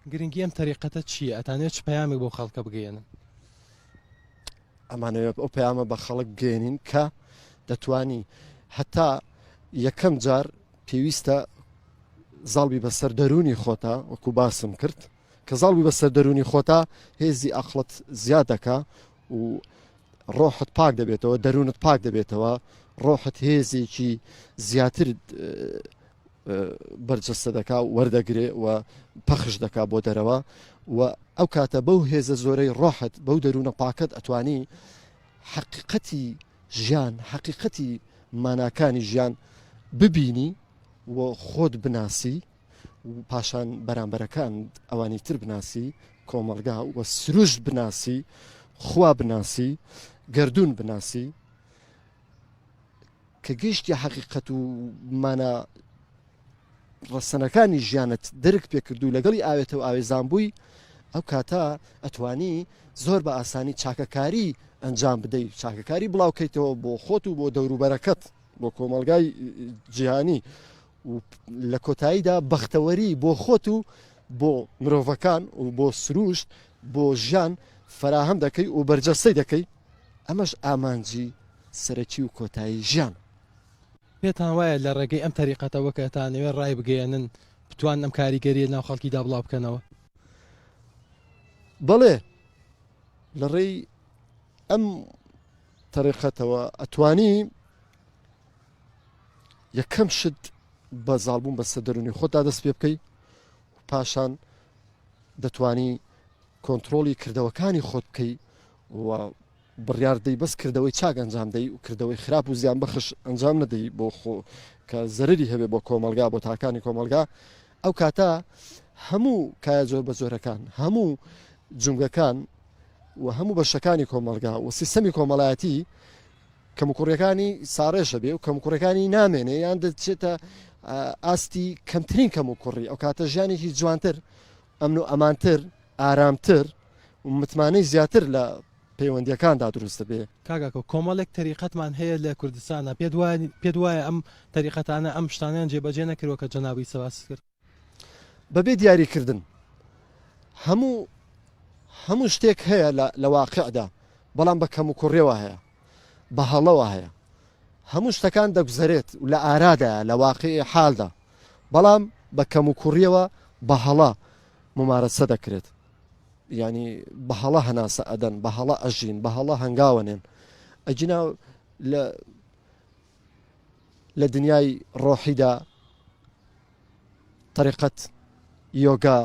گرنگی ئەم تەریقەتە چییە؟ ئەتانێت چ پەیامێک بۆ خەڵکە بگەێنن؟ ئەمانەوێت ئەو پەیامە بە خەڵک گەێنین کە دەتوانی هەتا یەکەم جار پێویستە زاڵبی بەسەر دەرونی خۆتا وەکو باسم کرد کە زاڵبی بەسەر دەرونی خۆتا هێزی ئەقلت زیاد دەکا و ڕۆحت پاک دەبێتەوە، دەرونت پاک دەبێتەوە، ڕۆحت هێزێکی زیاتر بەرجەستە دەکا وەردەگرێ و پەخش دەکا بۆ دەرەوە و ئەو کاتە بەو هێزە زۆرەی ڕۆحت بەو دەروونە پاکت ئەتوانی حقیقەتی ژیان، حقیقەتی ماناکانی ژیان ببینی و خۆت بناسی و پاشان بەرامبەرەکان ئەوانی تر بناسی، کۆمەلگا و سروشت بناسی، خوا بناسی، گردون بناسی کە گەیشتی حقیقەت و مانە ڕەسەنەکانی ژیانت دەرک پێکردو لەگەڵی ئاوێتەوە ئاوێزان بووی، ئەو کاتە ئەتوانی زۆر بە ئاسانی چاکەکاری ئەنجام بدەیت، چاکەکاری بڵاوکەیتەوە بۆ خۆت و بۆ دەوروبەرەکەت، بۆ کۆمەلگای جیهانی و لە کۆتاییدا بەختەوەری بۆ خۆت و بۆ مرۆڤەکان و بۆ سروشت بۆ ژیان فراهەم دەکەی و بەرجەستەی دەکەی. ئەمەش ئامانجی سەرەکی و کۆتایی ژیان. پێتان وایە لە ڕێگەی ئەم تەریقەتەوە کە ئەتانەوێت ڕای بگەێنن بتوان ئەم کاریگەریە ناو خەڵکیدا بڵاو بکەنەوە؟ بەڵێ لە ڕێی ئەم تەریقەتەوە ئەتوانی یەکەم شت بە زاڵبوون بەسەر دەرونی خۆتدا دەست پێ بکەی و پاشان دەتوانی کۆنتترۆلی کردەوەکانی خۆت بکەی و بڕیاردەی بەس کردەوەی چاک ئەنجام دەی و کردەوەی خراپ و زیان بەخش ئەنجام نەدەی بۆ خۆ کە زەرری هەبێ بۆ کۆمەلگا بۆ تاکانی کۆمەلگا. ئەو کاتە هەموو کایە زۆر بە زۆرەکان، هەموو جونگەکان و هەموو بەشەکانی کۆمەلگا و سیستەمی کۆمەڵایەتی کەموکوڕیەکانی ساڕێژە بێ و کەموکوڕەکانی نامێنێ یان دەچێتە ئاستی کەمترین کەموکوڕی. ئەو کاتە ژیانێکی جوانتر، ئەمن و ئەمانتر، ئارامتر و متمانەی زیاتر لە پەیوەندیەکاندا دروستە بێ. کاگاکە کۆمەڵێک تەریقەتمان هەیە لە کوردستانە، پێت وایە ئەم تەریقەتانە ئەم شتانیان جێبەجێ نەکردووە کە جەنابی سەواس کرد؟ بەبێ دیاریکردن هەموو شتێک هەیە لە واقعدا، بەڵام بە کەموکوڕێەوە هەیە، بە هەڵەوە هەیە، هەموو شتەکان دەگوزارێت و لە ئارادایە لە واقعی حالدا، بەڵام بە کەموکوڕیەوە بە هەڵە ممارەسە دەکرێت. ینی بە هەڵە هەناسە ئەدەن، بە هەڵە ئەژین، بە هەڵە هەنگاوەنێن ئەجینا لە دنیای ڕۆحیدا طریقەت یۆگا،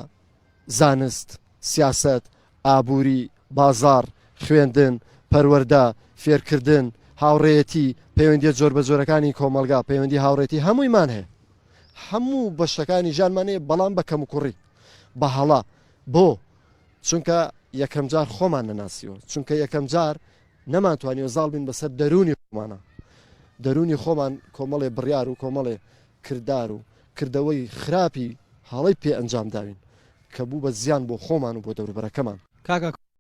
زانست، سیاست، ئابووری، بازار، خوێندن، پەروەردە، فێرکردن، هاوڕێیەتی، پەیوەندیە زۆر بە زۆرەکانی کۆمەلگا، پەیوەندی هاوڕێتی هەموویمان هەیە، هەموو بەشەکانی ژیانمانەیە، بەڵام بە کەموکوڕی بە هەڵە. بۆ چونکە یەکەم جار خۆمان نەناسیەوە، چونکە یەکەم جار نەمانتوانیوە زاڵ بین بەسەر دەرونی خۆمانە، دەرونی خۆمان کۆمەڵێ بڕیار و کۆمەڵێ کردار و کردەوەی خراپی هەڵی پێ ئەنجام داوین کە بوو بە زیان بۆ خۆمان و بۆ دەوروبەرەکەمان. کاگا